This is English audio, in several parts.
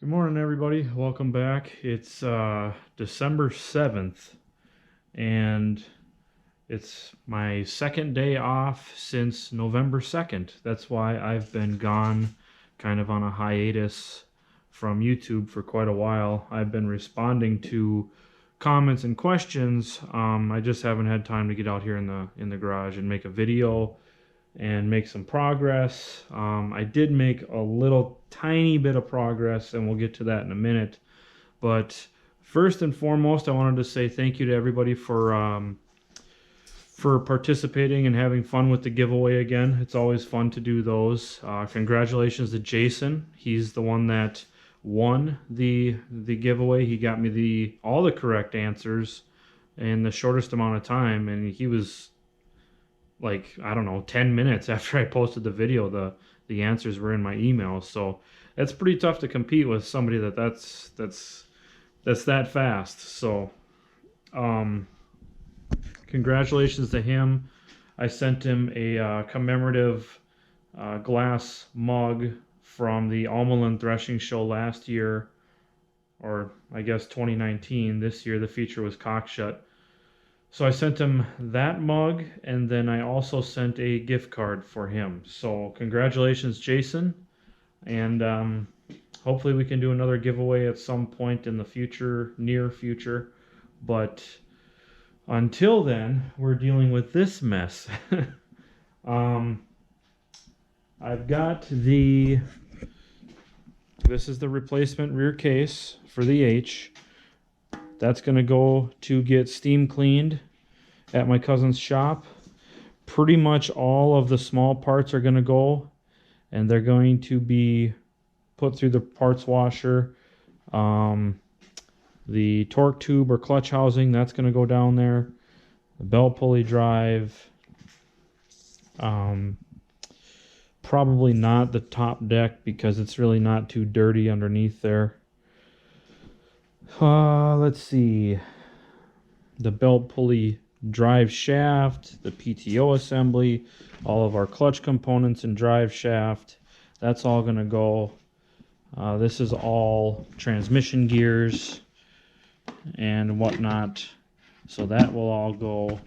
Good morning, everybody. Welcome back. It's December 7th, and it's my second day off since November 2nd. That's why I've been gone, kind of on a hiatus from YouTube for quite a while. I've been responding to comments and questions. I just haven't had time to get out here in the garage and make a video and make some progress. I did make a little tiny bit of progress, and we'll get to that in a minute. But first and foremost, I wanted to say thank you to everybody for participating and having fun with the giveaway again. It's always fun to do those. Congratulations to Jason. He's the one that won the giveaway. He got me all the correct answers in the shortest amount of time, and he was like, I don't know, 10 minutes after I posted the video, the answers were in my email. So that's pretty tough to compete with somebody that's that fast. So congratulations to him. I sent him a commemorative glass mug from the Almaland Threshing Show last year, or I guess 2019. This year the feature was Cockshut. So I sent him that mug, and then I also sent a gift card for him. So congratulations, Jason, and hopefully we can do another giveaway at some point in the future, near future. But until then, we're dealing with this mess. I've got this is the replacement rear case for the H. That's going to go to get steam cleaned at my cousin's shop. Pretty much all of the small parts are going to go, and they're going to be put through the parts washer. The torque tube or clutch housing, that's going to go down there. The belt pulley drive. Probably not the top deck because it's really not too dirty underneath there. Let's see. The belt pulley drive shaft, the Pto assembly, all of our clutch components and drive shaft. That's all going to go. This is all transmission gears and whatnot. So that will all go.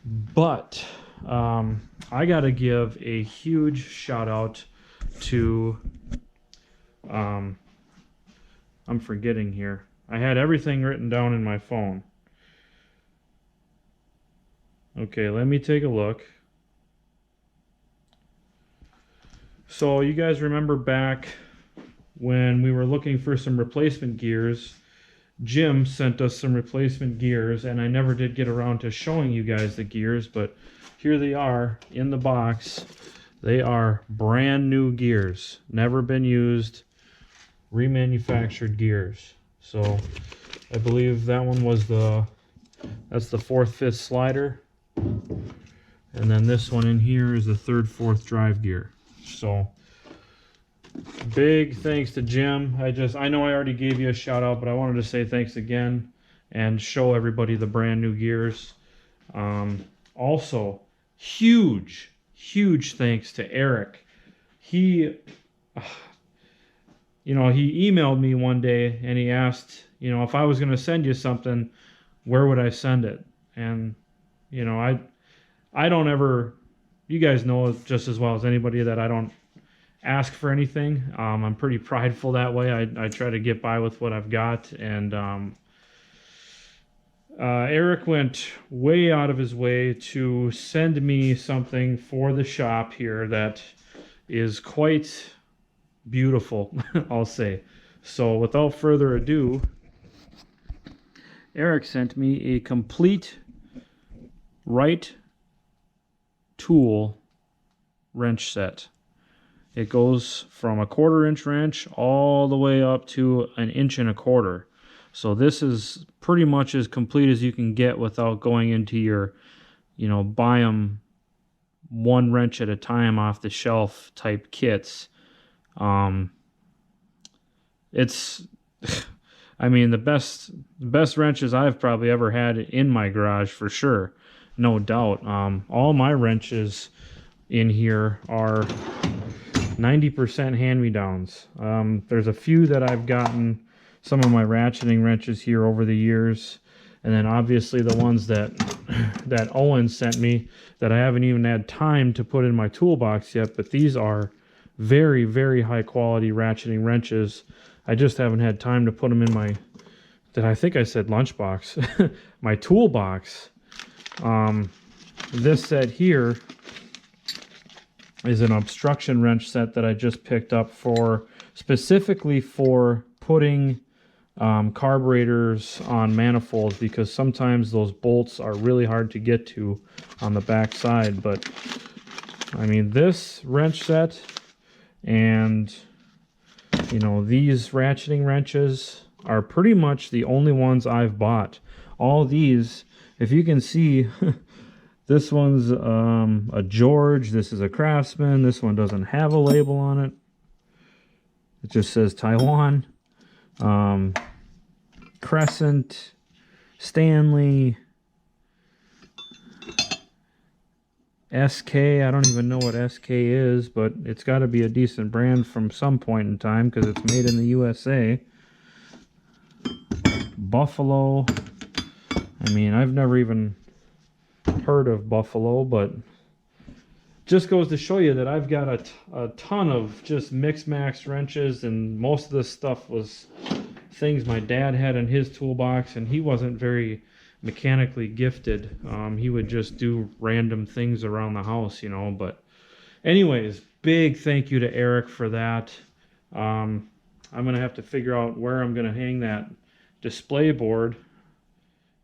But I got to give a huge shout out to I'm forgetting here. I had everything written down in my phone. Okay, let me take a look. So you guys remember back when we were looking for some replacement gears, Jim sent us some replacement gears, and I never did get around to showing you guys the gears, but here they are in the box. They are brand new gears, never been used. Remanufactured gears. So I believe that one was that's the 4th, 5th slider, and then this one in here is the 3rd, 4th drive gear. So big thanks to Jim. I know I already gave you a shout out, but I wanted to say thanks again and show everybody the brand new gears. Also huge thanks to Eric. He emailed me one day and he asked, if I was going to send you something, where would I send it? And, I don't ever, you guys know just as well as anybody that I don't ask for anything. I'm pretty prideful that way. I try to get by with what I've got. And Eric went way out of his way to send me something for the shop here that is quite beautiful, I'll say. So without further ado, Eric sent me a complete right tool wrench set. It goes from a 1/4 inch wrench all the way up to 1 1/4 inches. So this is pretty much as complete as you can get without going into your, buy them one wrench at a time off the shelf type kits. It's, I mean, the best wrenches I've probably ever had in my garage for sure, no doubt. All my wrenches in here are 90% hand-me-downs. There's a few that I've gotten, some of my ratcheting wrenches here over the years, and then obviously the ones that Owen sent me that I haven't even had time to put in my toolbox yet, but these are very, very high quality ratcheting wrenches. I just haven't had time to put them in my, I think I said lunchbox, my toolbox. This set here is an obstruction wrench set that I just picked up specifically for putting carburetors on manifolds, because sometimes those bolts are really hard to get to on the back side. But I mean, this wrench set and these ratcheting wrenches are pretty much the only ones I've bought. All these, if you can see, this one's a George, this is a Craftsman, this one doesn't have a label on it. It just says Taiwan. Crescent, Stanley, SK, I don't even know what SK is, but it's got to be a decent brand from some point in time because it's made in the USA. Buffalo, I mean, I've never even heard of Buffalo, but just goes to show you that I've got a ton of just mix-max wrenches, and most of this stuff was things my dad had in his toolbox, and he wasn't very mechanically gifted. He would just do random things around the house, but anyways, big thank you to Eric for that. I'm gonna have to figure out where I'm gonna hang that display board.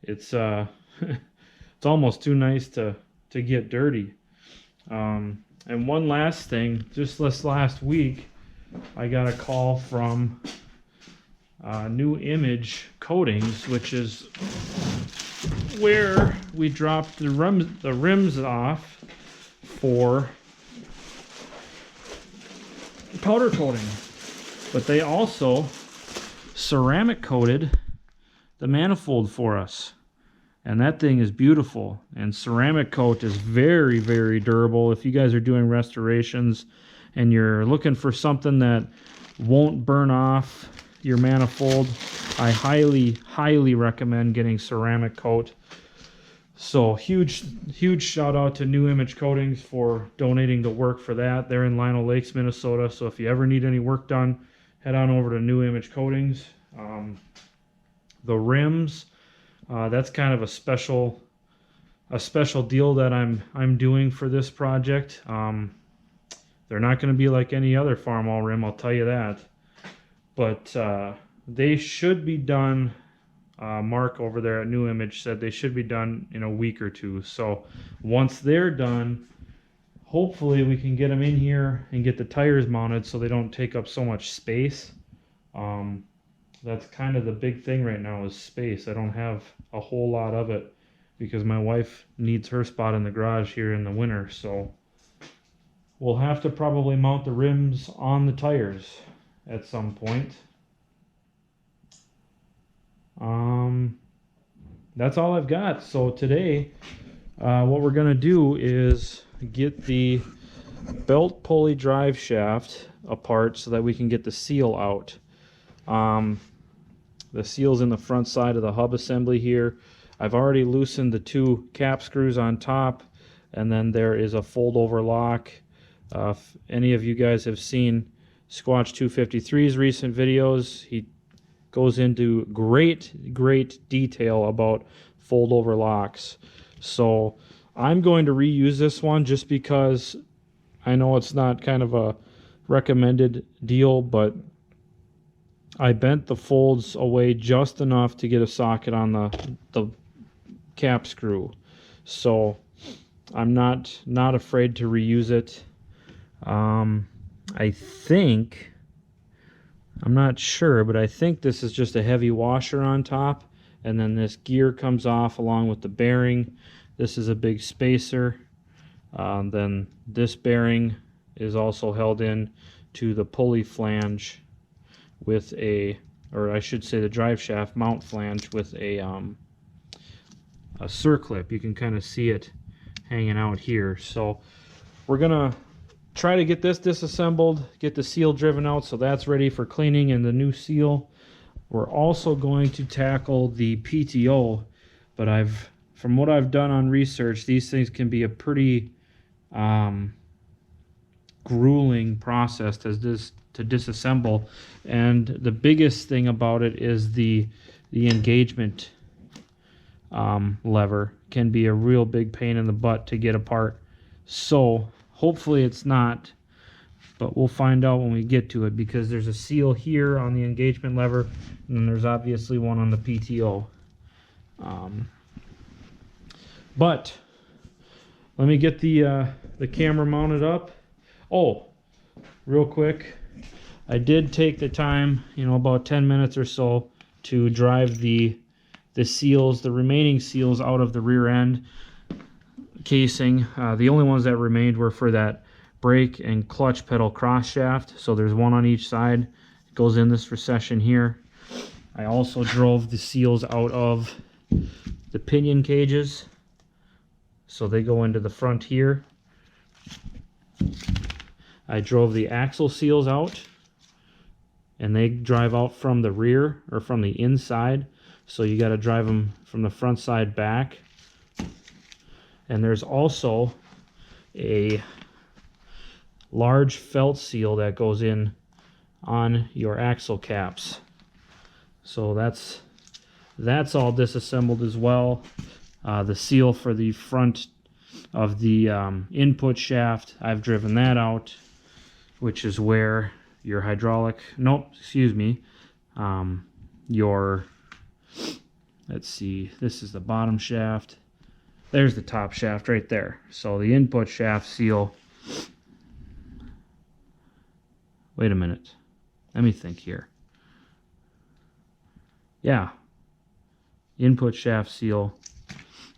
It's it's almost too nice to get dirty. And one last thing, just this last week I got a call from New Image Coatings, which is where we dropped the rims off for powder coating. But they also ceramic coated the manifold for us, and that thing is beautiful. And ceramic coat is very, very durable. If you guys are doing restorations and you're looking for something that won't burn off your manifold, I highly, highly recommend getting ceramic coat. So huge shout out to New Image Coatings for donating the work for that. They're in Lino Lakes, Minnesota. So if you ever need any work done, head on over to New Image Coatings. The rims, that's kind of a special deal that I'm doing for this project. They're not going to be like any other Farmall rim, I'll tell you that. But they should be done. Mark over there at New Image said they should be done in a week or two. So once they're done, hopefully we can get them in here and get the tires mounted so they don't take up so much space. That's kind of the big thing right now, is space. I don't have a whole lot of it because my wife needs her spot in the garage here in the winter. So we'll have to probably mount the rims on the tires at some point. That's all I've got. So today, what we're gonna do is get the belt pulley drive shaft apart so that we can get the seal out. The seal's in the front side of the hub assembly here. I've already loosened the 2 cap screws on top, and then there is a fold over lock. If any of you guys have seen Squatch 253's recent videos, he goes into great detail about fold over locks. So I'm going to reuse this one just because I know it's not kind of a recommended deal, but I bent the folds away just enough to get a socket on the cap screw. So I'm not afraid to reuse it. I think, I'm not sure, but I think this is just a heavy washer on top, and then this gear comes off along with the bearing. This is a big spacer. Then this bearing is also held in to the pulley flange with or I should say the drive shaft mount flange with a circlip. You can kind of see it hanging out here. So we're gonna try to get this disassembled, get the seal driven out, so that's ready for cleaning and the new seal. We're also going to tackle the PTO, but from what I've done on research, these things can be a pretty grueling process to disassemble, and the biggest thing about it is the engagement lever can be a real big pain in the butt to get apart. So hopefully it's not, but we'll find out when we get to it, because there's a seal here on the engagement lever, and then there's obviously one on the PTO. But let me get the camera mounted up. Oh, real quick, I did take the time, about 10 minutes or so, to drive the seals, the remaining seals, out of the rear end casing. The only ones that remained were for that brake and clutch pedal cross shaft. So there's one on each side. It goes in this recession here. I also drove the seals out of the pinion cages, so they go into the front here. I drove the axle seals out, and they drive out from the rear, or from the inside, so you got to drive them from the front side back. And there's also a large felt seal that goes in on your axle caps. So that's all disassembled as well. The seal for the front of the input shaft, I've driven that out, which is where your let's see, this is the bottom shaft. There's the top shaft right there. So the input shaft seal, wait a minute, let me think here. Yeah, input shaft seal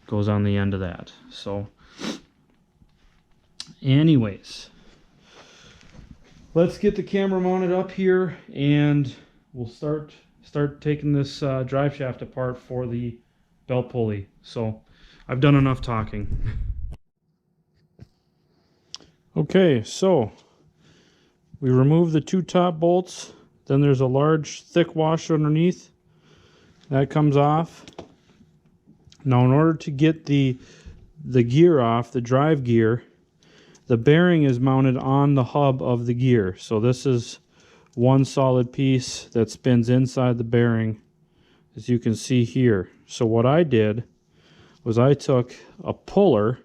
goes on the end of that. So anyways, let's get the camera mounted up here, and we'll start taking this drive shaft apart for the belt pulley. So I've done enough talking. Okay, so we remove the two top bolts. Then there's a large thick washer underneath. That comes off. Now in order to get the gear off, the drive gear, the bearing is mounted on the hub of the gear. So this is one solid piece that spins inside the bearing, as you can see here. So what I did was I took a puller,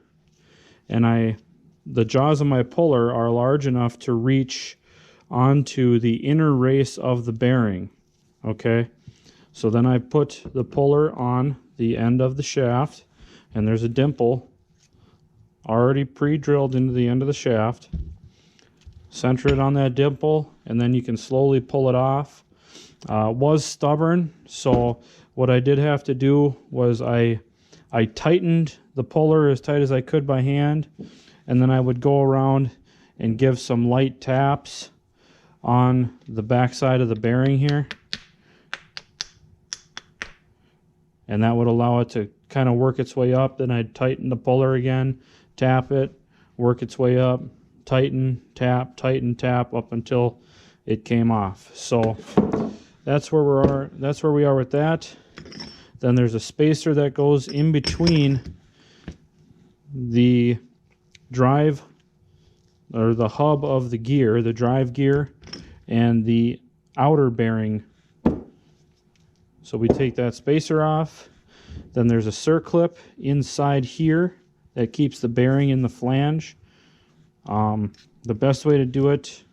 and the jaws of my puller are large enough to reach onto the inner race of the bearing. Okay, so then I put the puller on the end of the shaft, and there's a dimple already pre-drilled into the end of the shaft. Center it on that dimple, and then you can slowly pull it off. It was stubborn, so what I did have to do was I tightened the puller as tight as I could by hand, and then I would go around and give some light taps on the back side of the bearing here, and that would allow it to kind of work its way up. Then I'd tighten the puller again, tap it, work its way up, tighten, tap, up until it came off. So that's where we are with that. Then there's a spacer that goes in between the drive, or the hub of the gear, the drive gear, and the outer bearing. So we take that spacer off. Then there's a circlip inside here that keeps the bearing in the flange. The best way to do it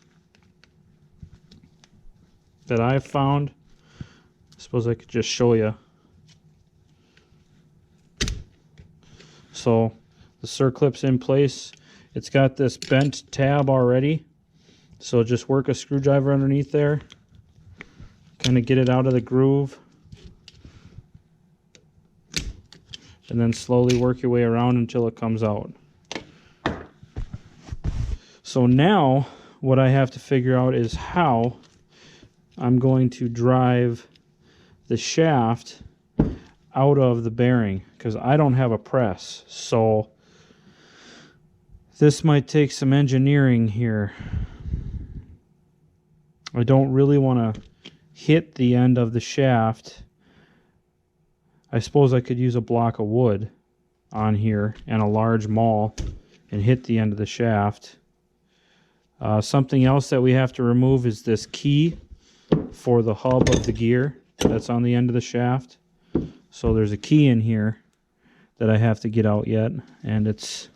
that I've found, I suppose I could just show you. So the circlip's in place. It's got this bent tab already, so just work a screwdriver underneath there, kind of get it out of the groove, and then slowly work your way around until it comes out. So now what I have to figure out is how I'm going to drive the shaft out of the bearing, because I don't have a press. So this might take some engineering here. I don't really want to hit the end of the shaft. I suppose I could use a block of wood on here and a large maul and hit the end of the shaft. Something else that we have to remove is this key for the hub of the gear that's on the end of the shaft. So there's a key in here that I have to get out yet, and it's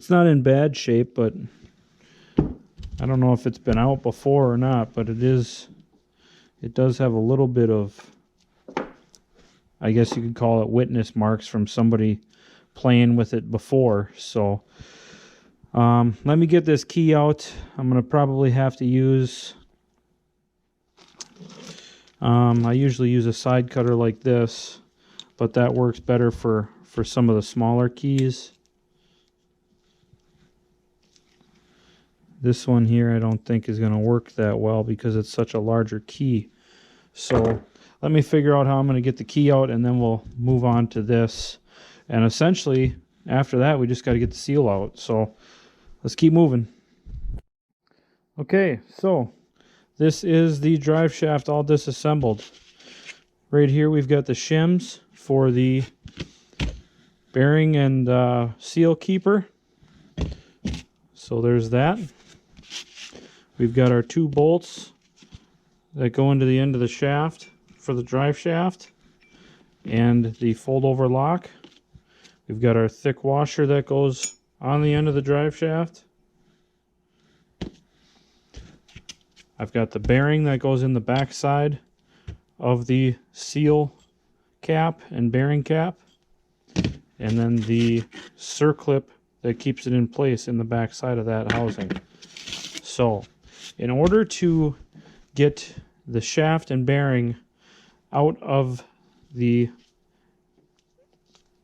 not in bad shape, but I don't know if it's been out before or not, but it does have a little bit of, I guess you could call it, witness marks from somebody playing with it before. So let me get this key out. I'm going to probably have to use, I usually use a side cutter like this, but that works better for some of the smaller keys. This one here I don't think is going to work that well because it's such a larger key. So let me figure out how I'm going to get the key out, and then we'll move on to this. And essentially, after that, we just got to get the seal out. So let's keep moving. Okay, so this is the drive shaft all disassembled. Right here we've got the shims for the bearing and seal keeper. So there's that. We've got our 2 bolts that go into the end of the shaft for the drive shaft and the fold over lock. We've got our thick washer that goes on the end of the drive shaft. I've got the bearing that goes in the back side of the seal cap and bearing cap, and then the circlip that keeps it in place in the back side of that housing. So in order to get the shaft and bearing out of the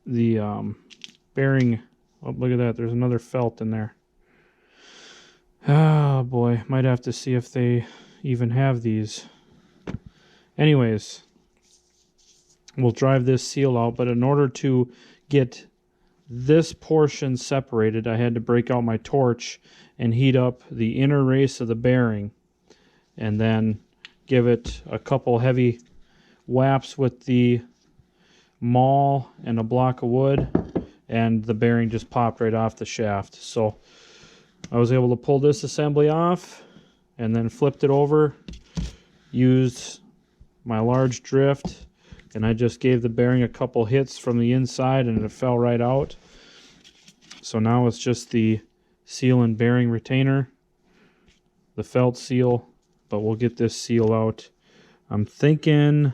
bearing, oh, look at that, there's another felt in there. Oh boy, might have to see if they even have these. Anyways, we'll drive this seal out, but in order to get this portion separated, I had to break out my torch and heat up the inner race of the bearing, and then give it a couple heavy whaps with the maul and a block of wood, and the bearing just popped right off the shaft. So I was able to pull this assembly off and then flipped it over, used my large drift, and I just gave the bearing a couple hits from the inside and it fell right out. So now it's just the seal and bearing retainer, the felt seal, but we'll get this seal out. I'm thinking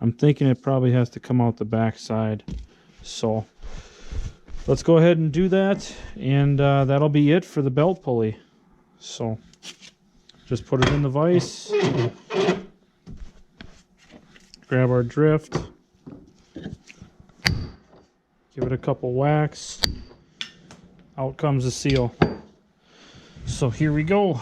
it probably has to come out the back side. So let's go ahead and do that, and that'll be it for the belt pulley. So just put it in the vise, grab our drift, give it a couple whacks, out comes the seal. So here we go.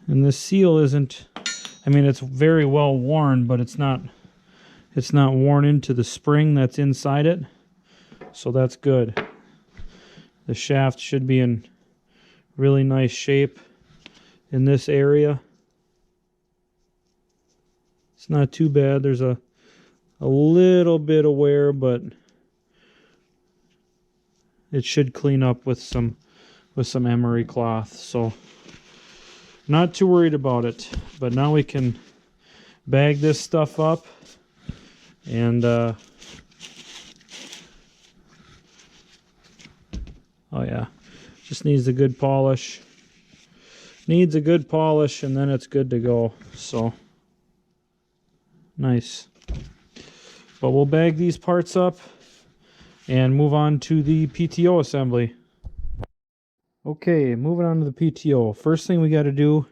And this seal isn't, I mean, it's very well worn, but it's not worn into the spring that's inside it. So that's good. The shaft should be in really nice shape in this area. It's not too bad. There's a little bit of wear, but it should clean up with some emery cloth. So not too worried about it. But now we can bag this stuff up and oh yeah, Just needs a good polish. Needs a good polish, and then it's good to go. So, nice. But we'll bag these parts up and move on to the PTO assembly. Okay, moving on to the PTO. First thing we got to do,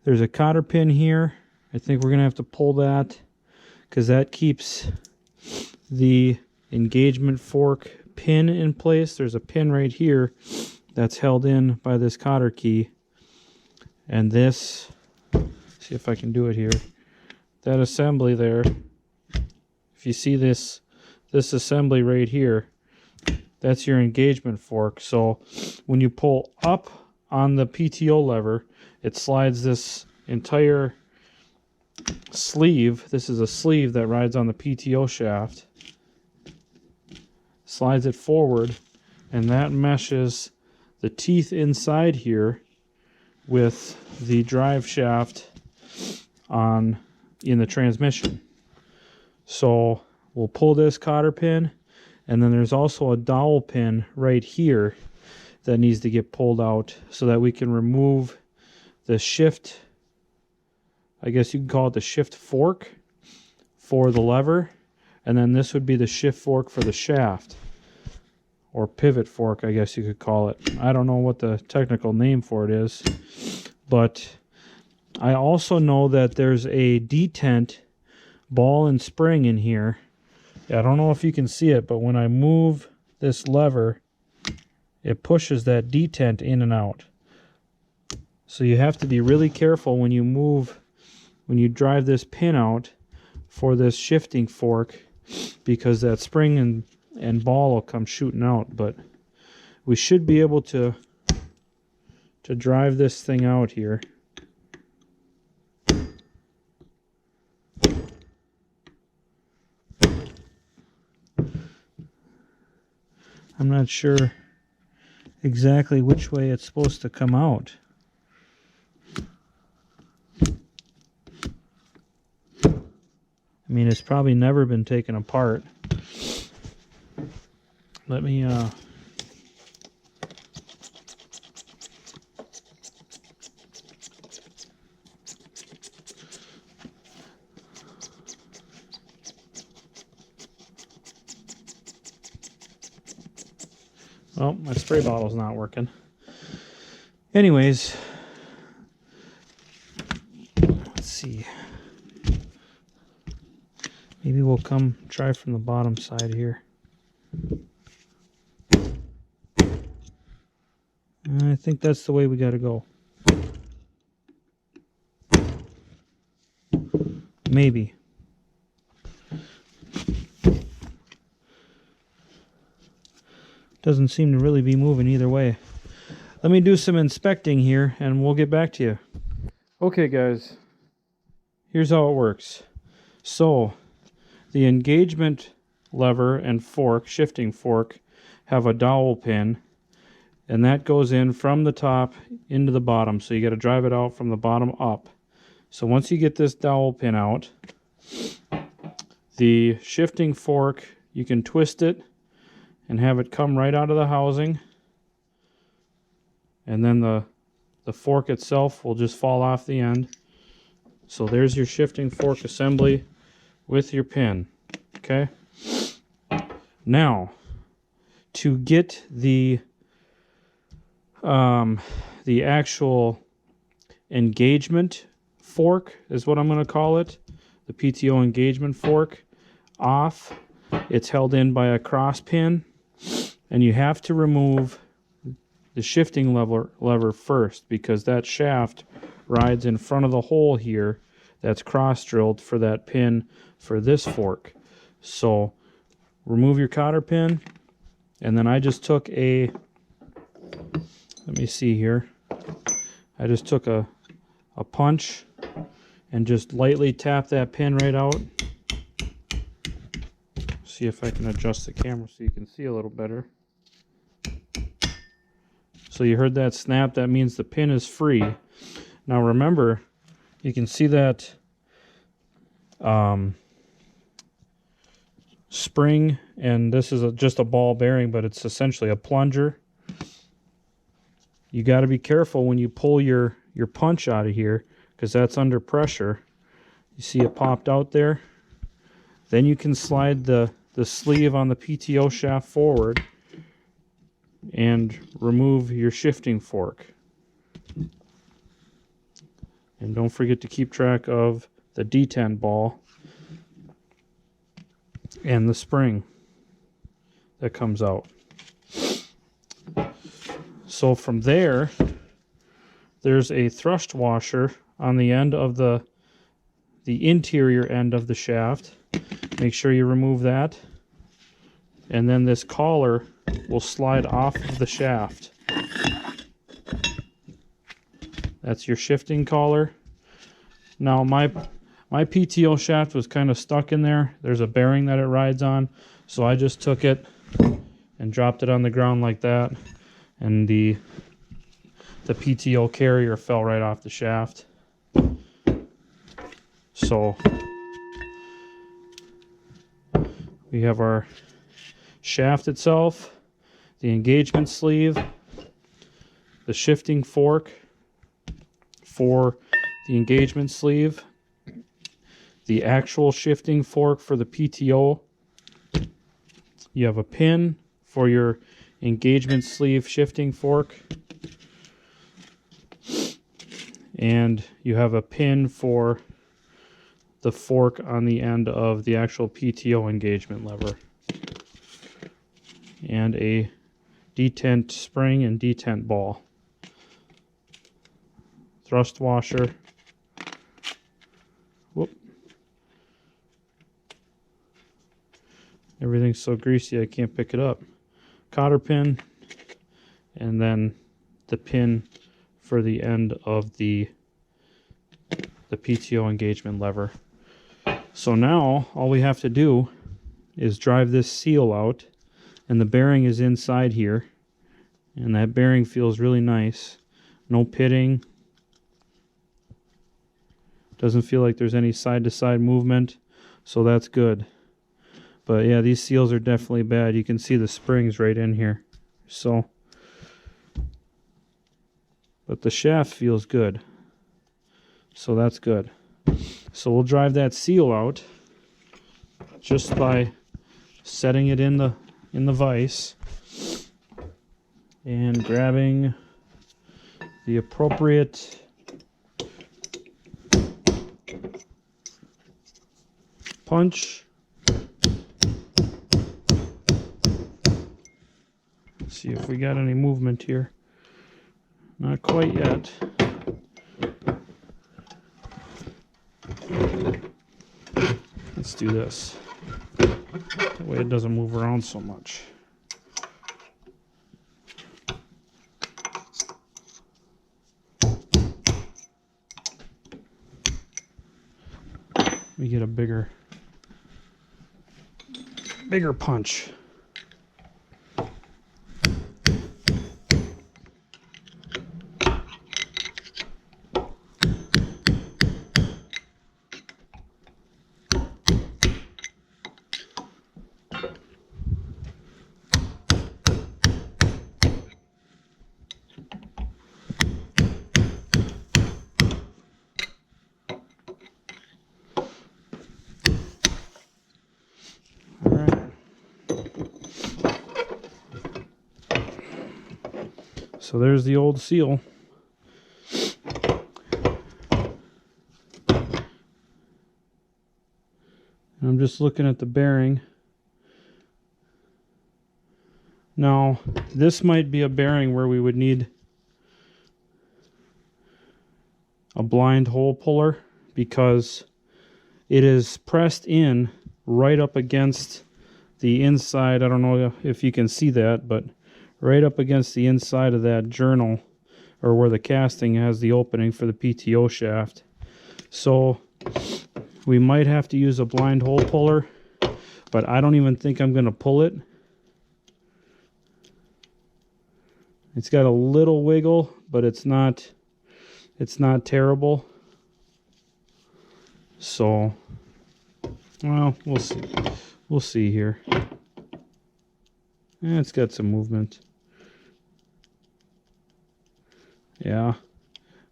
there's a cotter pin here. I think we're going to have to pull that because that keeps the engagement fork pin in place. There's a pin right here that's held in by this cotter key. And this, see if I can do it here, that assembly there, if you see this assembly right here, that's your engagement fork. So when you pull up on the PTO lever, it slides this entire sleeve. This is a sleeve that rides on the PTO shaft. Slides it forward, and that meshes the teeth inside here with the drive shaft in the transmission. So we'll pull this cotter pin, and then there's also a dowel pin right here that needs to get pulled out so that we can remove the shift, I guess you can call it the shift fork for the lever, and then this would be the shift fork for the shaft, or pivot fork, I guess you could call it. I don't know what the technical name for it is, but I also know that there's a detent ball and spring in here. I don't know if you can see it, but when I move this lever, it pushes that detent in and out. So you have to be really careful when you drive this pin out for this shifting fork, because that spring and ball will come shooting out. But we should be able to drive this thing out here. I'm not sure exactly which way it's supposed to come out. I mean, it's probably never been taken apart. Let me oh, my spray bottle's not working. Anyways, let's see. Maybe we'll come try from the bottom side here. I think that's the way we got to go. Maybe. Doesn't seem to really be moving either way. Let me do some inspecting here and we'll get back to you. Okay guys, here's how it works. So the engagement lever and fork, shifting fork, have a dowel pin, and that goes in from the top into the bottom. So you got to drive it out from the bottom up. So once you get this dowel pin out, the shifting fork, you can twist it and have it come right out of the housing, and then the fork itself will just fall off the end. So there's your shifting fork assembly with your pin. Okay, now to get the actual engagement fork, is what I'm going to call it, the PTO engagement fork, off, it's held in by a cross pin, and you have to remove the shifting lever first, because that shaft rides in front of the hole here that's cross drilled for that pin for this fork. So remove your cotter pin, and then I just took a, let me see here, I just took a punch and just lightly tap that pin right out. See if I can adjust the camera so you can see a little better. So you heard that snap, that means the pin is free. Now remember, you can see that spring, and this is just a ball bearing, but it's essentially a plunger. you got to be careful when you pull your punch out of here, because that's under pressure. You see it popped out there? Then you can slide the sleeve on the PTO shaft forward and remove your shifting fork. And don't forget to keep track of the detent ball and the spring that comes out. So from there, there's a thrust washer on the end of the interior end of the shaft. Make sure you remove that. And then this collar will slide off of the shaft. That's your shifting collar. Now my PTO shaft was kind of stuck in there. There's a bearing that it rides on, so I just took it and dropped it on the ground like that, and the PTO carrier fell right off the shaft. So we have our shaft itself, the engagement sleeve, the shifting fork for the engagement sleeve, the actual shifting fork for the PTO. You have a pin for your engagement sleeve shifting fork, and you have a pin for the fork on the end of the actual PTO engagement lever, and a detent spring and detent ball. Thrust washer. Whoop. Everything's so greasy I can't pick it up. Cotter pin, and then the pin for the end of the PTO engagement lever. So now all we have to do is drive this seal out, and the bearing is inside here, and that bearing feels really nice. No pitting. Doesn't feel like there's any side-to-side movement, so that's good. But yeah, these seals are definitely bad. You can see the springs right in here. So, but the shaft feels good, so that's good. So we'll drive that seal out just by setting it in the vise and grabbing the appropriate punch. Let's see if we got any movement here. Not quite yet. Let's do this. That way it doesn't move around so much. Let me get a bigger punch. So there's the old seal. I'm just looking at the bearing. Now, this might be a bearing where we would need a blind hole puller, because it is pressed in right up against the inside. I don't know if you can see that, but right up against the inside of that journal, or where the casting has the opening for the PTO shaft. So we might have to use a blind hole puller, but I don't even think I'm going to pull it. It's got a little wiggle, but it's not terrible. So, well, we'll see. We'll see here. It's got some movement. Yeah,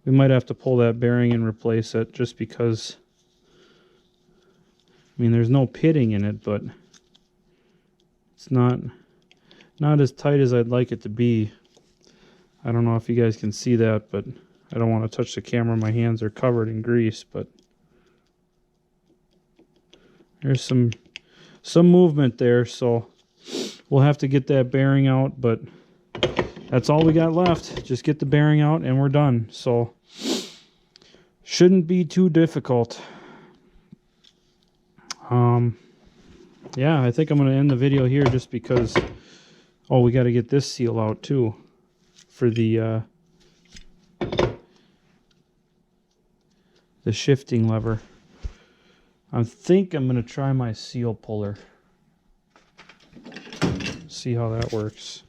we might have to pull that bearing and replace it just because, I mean, there's no pitting in it, but it's not as tight as I'd like it to be. I don't know if you guys can see that, but I don't want to touch the camera. My hands are covered in grease, but there's some movement there, so we'll have to get that bearing out, but that's all we got left. Just get the bearing out and we're done. So shouldn't be too difficult. Yeah, I think I'm going to end the video here just because, oh, we got to get this seal out too for the shifting lever. I think I'm going to try my seal puller. See how that works.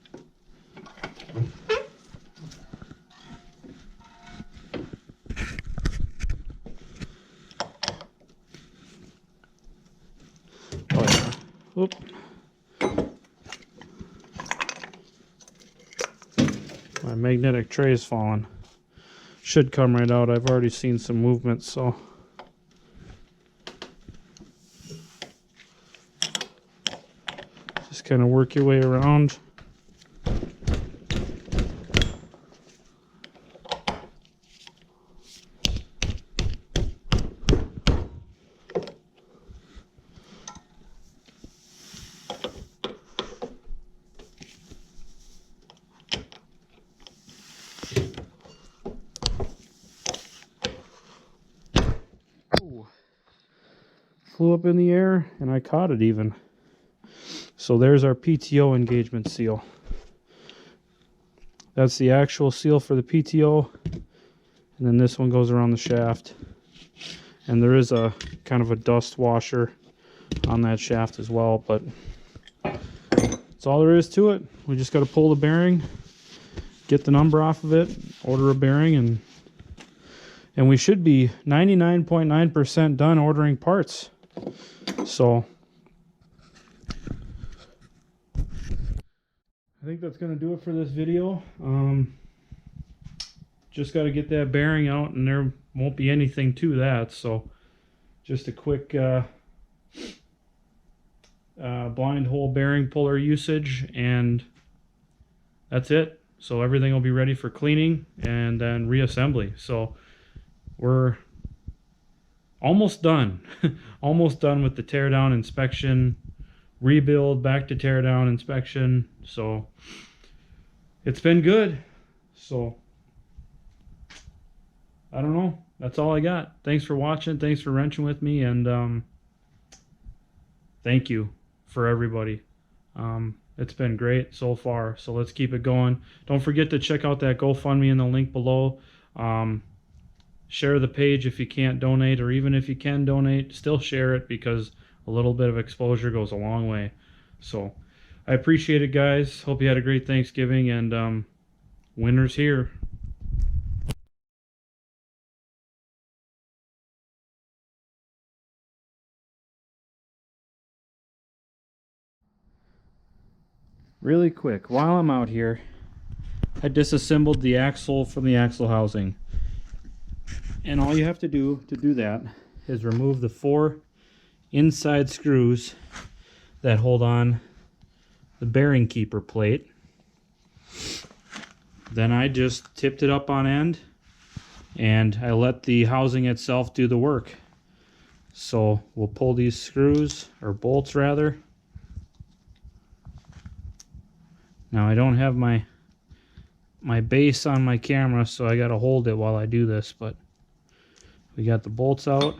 Oh yeah. Oop. My magnetic tray is falling. Should come right out. I've already seen some movement, so just kind of work your way around. Flew up in the air and I caught it even. So there's our Pto engagement seal. That's the actual seal for the Pto, and then this one goes around the shaft. And there is a kind of a dust washer on that shaft as well, but that's all there is to it. We just got to pull the bearing, get the number off of it, order a bearing, and we should be 99.9% done ordering parts. So I think that's going to do it for this video. Just got to get that bearing out, and there won't be anything to that. So just a quick blind hole bearing puller usage, and that's it. So everything will be ready for cleaning and then reassembly. So we're almost done. Almost done with the teardown inspection, rebuild, back to teardown inspection. So it's been good. So I don't know. That's all I got. Thanks for watching. Thanks for wrenching with me, and thank you for everybody. It's been great so far. So let's keep it going. Don't forget to check out that GoFundMe in the link below. Share the page if you can't donate, or even if you can donate, still share it, because a little bit of exposure goes a long way. So I appreciate it, guys. Hope you had a great Thanksgiving, and winter's here. Really quick, while I'm out here, I disassembled the axle from the axle housing. And all you have to do that is remove the 4 inside screws that hold on the bearing keeper plate. Then I just tipped it up on end, and I let the housing itself do the work. So we'll pull these screws, or bolts rather. Now I don't have my base on my camera, so I gotta hold it while I do this, but we got the bolts out.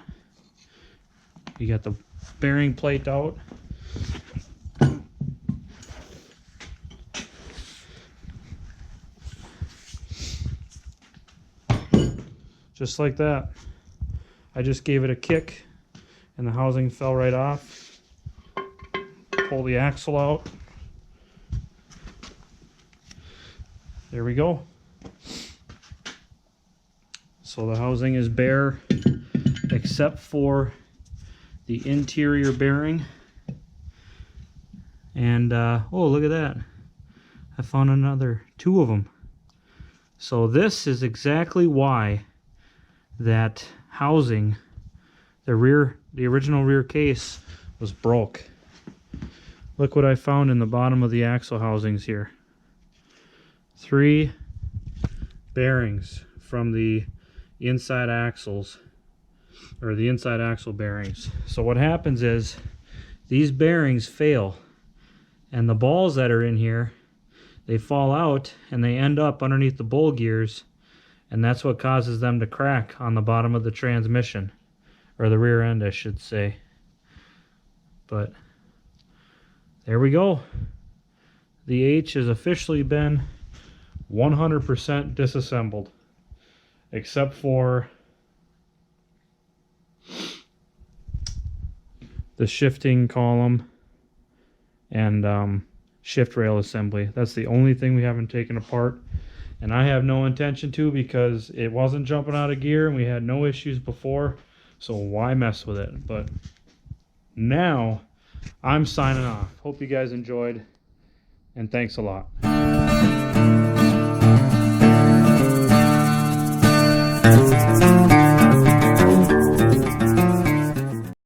We got the bearing plate out. Just like that. I just gave it a kick and the housing fell right off. Pull the axle out. There we go. So the housing is bare except for the interior bearing. And oh, look at that. I found another 2 of them. So this is exactly why that housing, the original rear case, was broke. Look what I found in the bottom of the axle housings here. 3 bearings from the inside axles, or the inside axle bearings. So what happens is these bearings fail, and the balls that are in here, they fall out and they end up underneath the bowl gears, and that's what causes them to crack on the bottom of the transmission, or the rear end I should say. But there we go. The H has officially been 100% disassembled, except for the shifting column and shift rail assembly. That's the only thing we haven't taken apart, and I have no intention to, because it wasn't jumping out of gear and we had no issues before, so why mess with it? But now I'm signing off. Hope you guys enjoyed, and thanks a lot.